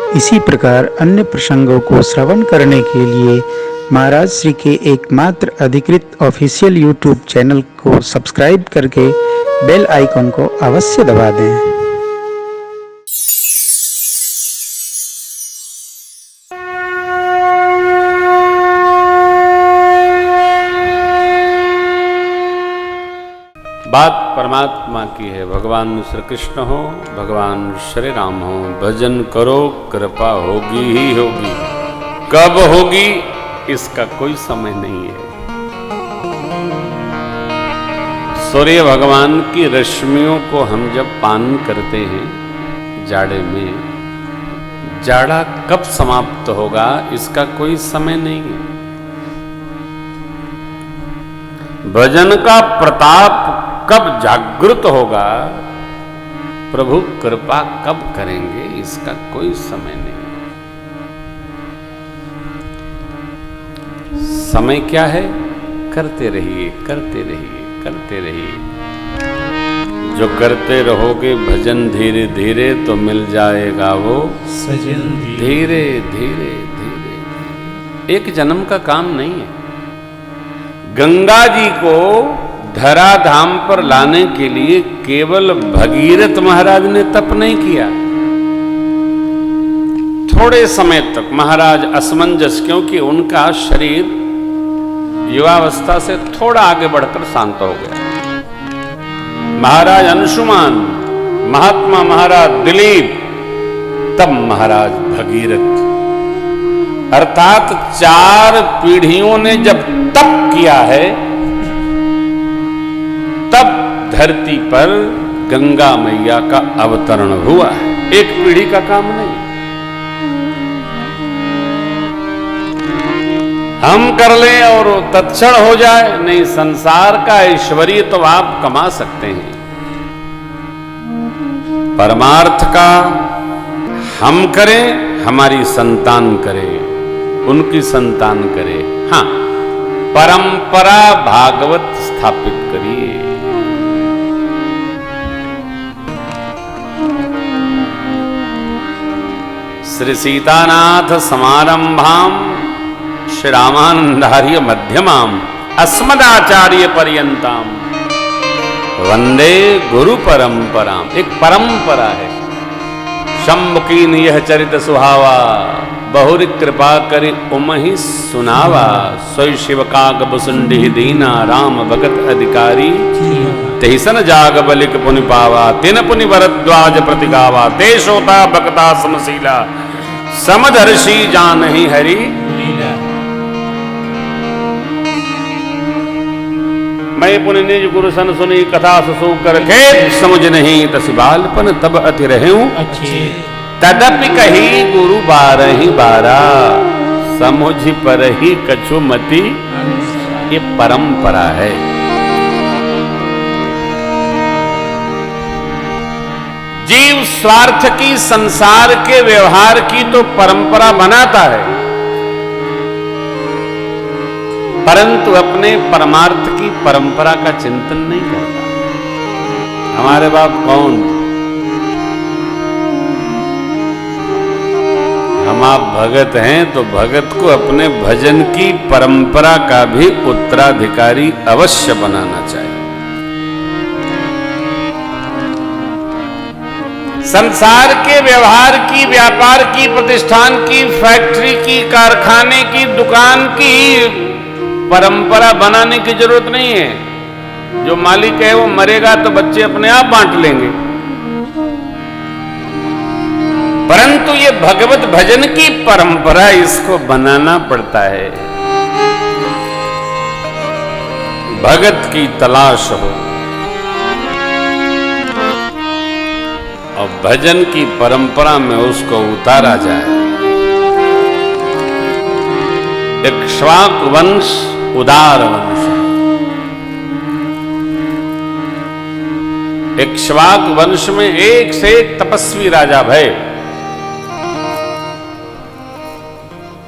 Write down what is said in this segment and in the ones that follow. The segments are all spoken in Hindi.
इसी प्रकार अन्य प्रसंगों को श्रवण करने के लिए महाराज श्री के एकमात्र अधिकृत ऑफिशियल यूट्यूब चैनल को सब्सक्राइब करके बेल आइकन को अवश्य दबा दें। बात परमात्मा की है। भगवान श्री कृष्ण हो, भगवान श्री राम हो, भजन करो कृपा होगी ही होगी। कब होगी इसका कोई समय नहीं है। सूर्य भगवान की रश्मियों को हम जब पान करते हैं जाड़े में, जाड़ा कब समाप्त होगा इसका कोई समय नहीं है। भजन का प्रताप कब जागृत होगा, प्रभु कृपा कब करेंगे इसका कोई समय नहीं। समय क्या है? करते रहिए, करते रहिए, करते रहिए। जो करते रहोगे भजन धीरे धीरे तो मिल जाएगा वो सजन धीरे धीरे धीरे। एक जन्म का काम नहीं है। गंगा जी को धराधाम पर लाने के लिए केवल भगीरथ महाराज ने तप नहीं किया। थोड़े समय तक महाराज असमंजस, क्योंकि उनका शरीर युवावस्था से थोड़ा आगे बढ़कर शांत हो गया। महाराज अंशुमान, महात्मा महाराज दिलीप, तब महाराज भगीरथ, अर्थात 4 पीढ़ियों ने जब तप किया है तब धरती पर गंगा मैया का अवतरण हुआ है। एक पीढ़ी का काम नहीं। हम कर लें और तत्क्षण हो जाए, नहीं। संसार का ऐश्वर्य तो आप कमा सकते हैं, परमार्थ का हम करें, हमारी संतान करे, उनकी संतान करे। हाँ, परंपरा भागवत स्थापित करिए। श्री सीतानाथ समारंभाम श्री रामानंदार्य मध्यमाम अस्मदाचार्य पर्यंताम वंदे गुरु परंपराम। एक परंपरा है। शंभ कीन यह चरित सुहावा, बहुरी कृपा करि उमहि सुनावा। सोई शिव काग बुसुंडी दीना, राम भगत अधिकारी। तेहि सन जाग बलिक पुनि पावा, तिन पुनि भरद्वाज प्रति गावा। ते सोता भक्ता समशीला, समदर्शी जानहि हरि लीला। मैं पुनि निज गुरु सन सुनी, कथा सुसु कर खेत समझ नहीं। तसि बालपन तब अति रहूं अच्छे, तदपि कही गुरु बारहि बारा। समुझ पर ही कछु मति, ये परंपरा है। जीव स्वार्थ की, संसार के व्यवहार की तो परंपरा बनाता है, परंतु अपने परमार्थ की परंपरा का चिंतन नहीं करता। हमारे बाप कौन? हम आप भगत हैं तो भगत को अपने भजन की परंपरा का भी उत्तराधिकारी अवश्य बनाना चाहिए। संसार के व्यवहार की, व्यापार की, प्रतिष्ठान की, फैक्ट्री की, कारखाने की, दुकान की परंपरा बनाने की जरूरत नहीं है। जो मालिक है वो मरेगा तो बच्चे अपने आप बांट लेंगे। परंतु ये भगवत भजन की परंपरा, इसको बनाना पड़ता है। भगत की तलाश हो और भजन की परंपरा में उसको उतारा जाए। इक्ष्वाक वंश उदार वंश। इक्ष्वाक वंश में एक से एक तपस्वी राजा भय,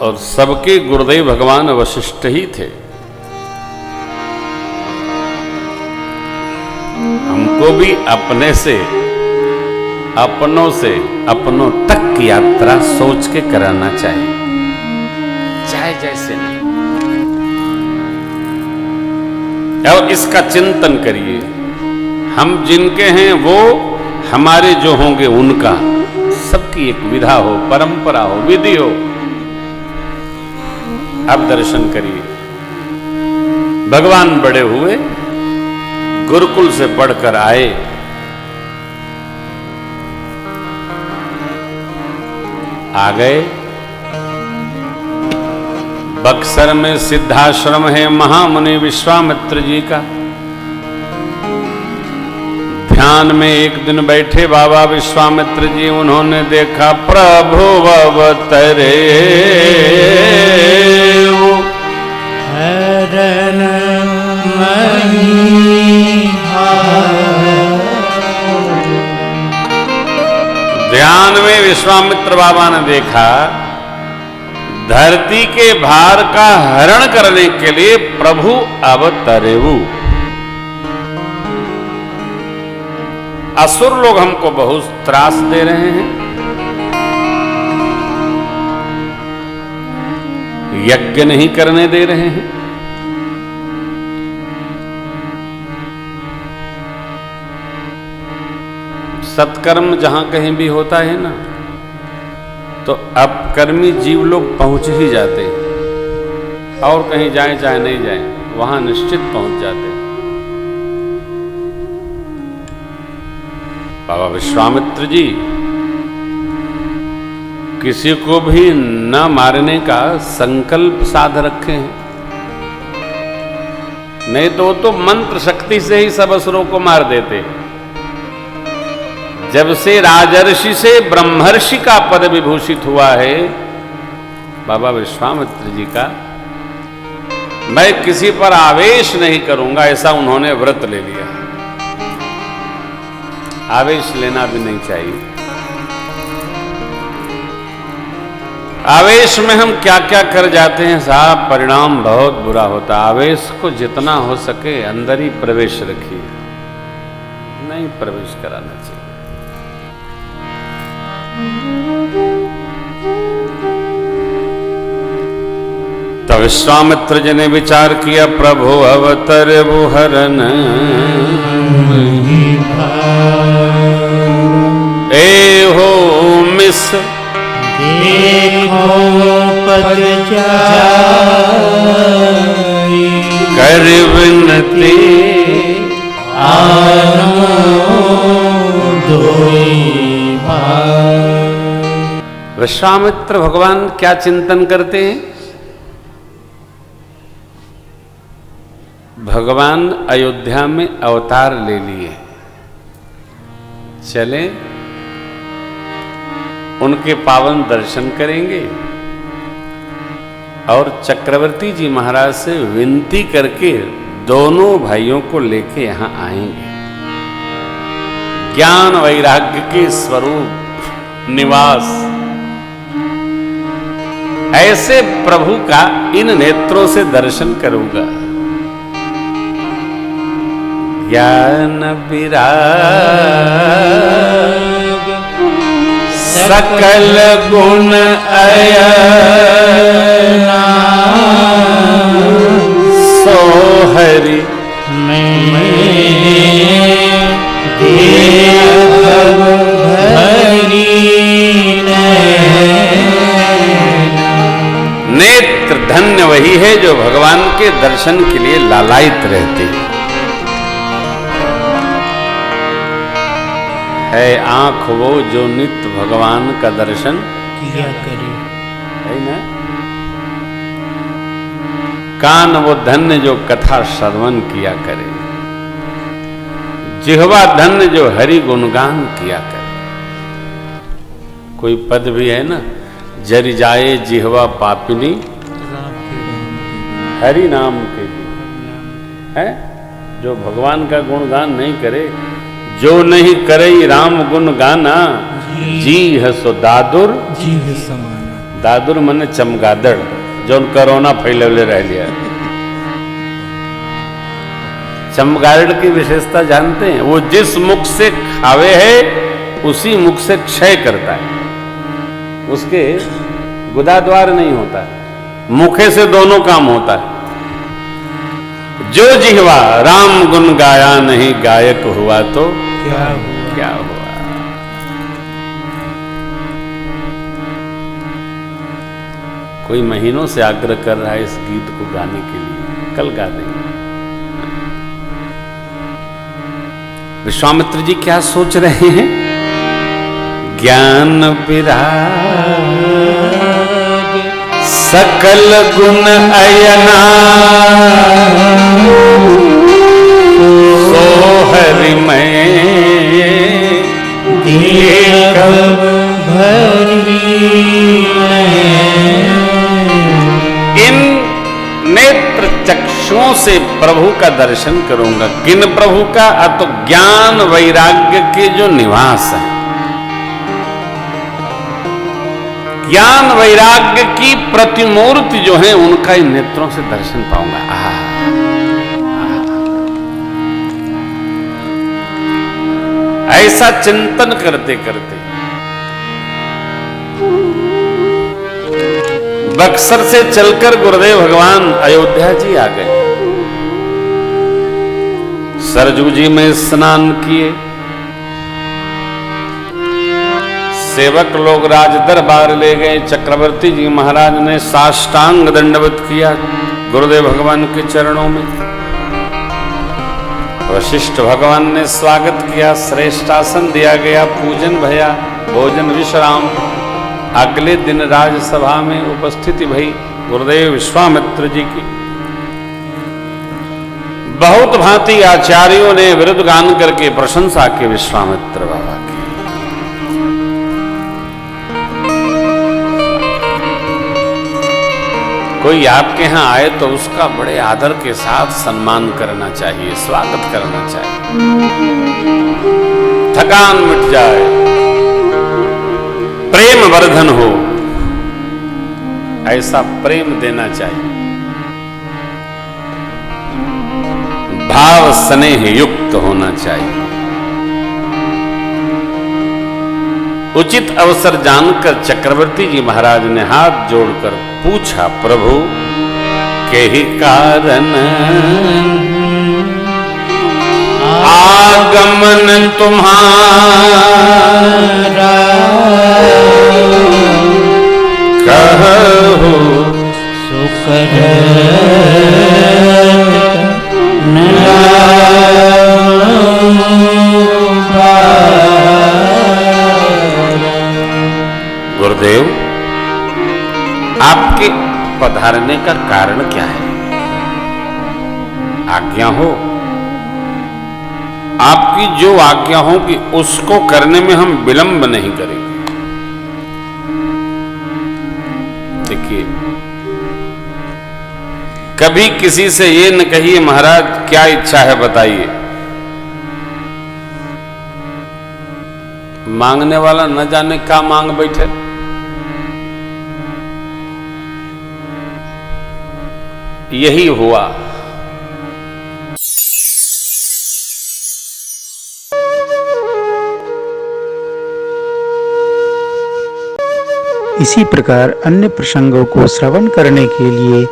और सबके गुरुदेव भगवान वशिष्ठ ही थे। हमको भी अपने से अपनों से अपनों तक की यात्रा सोच के कराना चाहिए, चाहे जैसे नहीं। और इसका चिंतन करिए, हम जिनके हैं वो हमारे जो होंगे उनका, सबकी एक विधा हो, परंपरा हो, विधि हो। अब दर्शन करिए, भगवान बड़े हुए, गुरुकुल से पढ़कर आए, आ गए। बक्सर में सिद्धाश्रम है महामुनि विश्वामित्र जी का। ध्यान में एक दिन बैठे बाबा विश्वामित्र जी, उन्होंने देखा प्रभु अवतरे हरण ध्यान में विश्वामित्र बाबा ने देखा, धरती के भार का हरण करने के लिए प्रभु अवतरेऊ। असुर लोग हमको बहुत त्रास दे रहे हैं, यज्ञ नहीं करने दे रहे हैं। सत्कर्म जहां कहीं भी होता है ना, तो अपकर्मी जीव लोग पहुंच ही जाते हैं, और कहीं जाए चाहे नहीं जाए, वहां निश्चित पहुंच जाते हैं। बाबा विश्वामित्र जी किसी को भी न मारने का संकल्प साध रखे हैं, नहीं तो मंत्र शक्ति से ही सब असुरों को मार देते। जब से राजर्षि से ब्रह्मर्षि का पद विभूषित हुआ है बाबा विश्वामित्र जी का, मैं किसी पर आवेश नहीं करूंगा, ऐसा उन्होंने व्रत ले लिया। आवेश लेना भी नहीं चाहिए। आवेश में हम क्या क्या कर जाते हैं साहब, परिणाम बहुत बुरा होता। आवेश को जितना हो सके अंदर ही प्रवेश रखिए, नहीं प्रवेश कराना चाहिए। तो विश्वामित्र जी ने विचार किया, प्रभु अवतर हरन ए हो मिस देखो पद कर विनती आनो विश्वामित्र भगवान क्या चिंतन करते हैं? भगवान अयोध्या में अवतार ले लिए, चले उनके पावन दर्शन करेंगे और चक्रवर्ती जी महाराज से विनती करके दोनों भाइयों को लेके यहां आएंगे। ज्ञान वैराग्य के स्वरूप निवास, ऐसे प्रभु का इन नेत्रों से दर्शन करूंगा। ज्ञान विराग सकल गुण अयना सो हरि नेत्र धन्य वही है जो भगवान के दर्शन के लिए लालायित रहते हैं। है आंख वो जो नित्य भगवान का दर्शन किया करे, है ना। कान वो धन्य जो कथा श्रवण किया करे, जिह्वा धन्य जो हरि गुणगान किया करे। कोई पद भी है ना, जरि जाए जिह्वा पापिनी हरि नाम के है। जो भगवान का गुणगान नहीं करे, जो नहीं करे राम गुण गाना, जी हसो दादुर जीव समाना। दादुर मन चमगादड़, जो कोरोना फैलवले रह लिया। चमगादड़ की विशेषता जानते हैं? वो जिस मुख से खावे है उसी मुख से क्षय करता है, उसके गुदाद्वार नहीं होता है, मुखे से दोनों काम होता है। जो जिह्वा राम गुण गाया नहीं गायक हुआ तो क्या हुआ? क्या हुआ। कोई महीनों से आग्रह कर रहा है इस गीत को गाने के लिए, कल गा देंगे। विश्वामित्र जी क्या सोच रहे हैं? ज्ञान विराग सकल गुण अयना सो हरि मैं इन नेत्र चक्षुओं से प्रभु का दर्शन करूंगा। किन प्रभु का? तो ज्ञान वैराग्य के जो निवास है, ज्ञान वैराग्य की प्रतिमूर्ति जो है, उनका इन नेत्रों से दर्शन पाऊंगा। ऐसा चिंतन करते करते बक्सर से चलकर गुरुदेव भगवान अयोध्या जी आ गए। सरजू जी में स्नान किए, सेवक लोग राज दरबार ले गए। चक्रवर्ती जी महाराज ने साष्टांग दंडवत किया गुरुदेव भगवान के चरणों में। वशिष्ठ भगवान ने स्वागत किया, श्रेष्ठासन दिया गया, पूजन भया, भोजन विश्राम। अगले दिन राजसभा में उपस्थिति भई गुरुदेव विश्वामित्र जी की। बहुत भांति आचार्यों ने विरुद्ध गान करके प्रशंसा की विश्वामित्र बाबा की। कोई आपके यहां आए तो उसका बड़े आदर के साथ सम्मान करना चाहिए, स्वागत करना चाहिए, थकान मिट जाए, प्रेम वर्धन हो, ऐसा प्रेम देना चाहिए। भाव स्नेह युक्त होना चाहिए। उचित अवसर जानकर चक्रवर्ती जी महाराज ने हाथ जोड़कर पूछा, प्रभु के ही कारण आगमन तुम्हारा कहो सुकर गुरुदेव, आपके पधारने का कारण क्या है? आज्ञा हो, आपकी जो आज्ञा हो कि उसको करने में हम विलंब नहीं करेंगे। देखिए, कभी किसी से ये न कहिए महाराज क्या इच्छा है बताइए। मांगने वाला न जाने क्या मांग बैठे। यही हुआ। इसी प्रकार अन्य प्रसंगों को श्रवण करने के लिए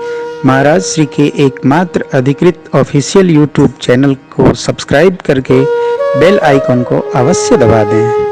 महाराज श्री के एकमात्र अधिकृत ऑफिशियल यूट्यूब चैनल को सब्सक्राइब करके बेल आइकन को अवश्य दबा दें।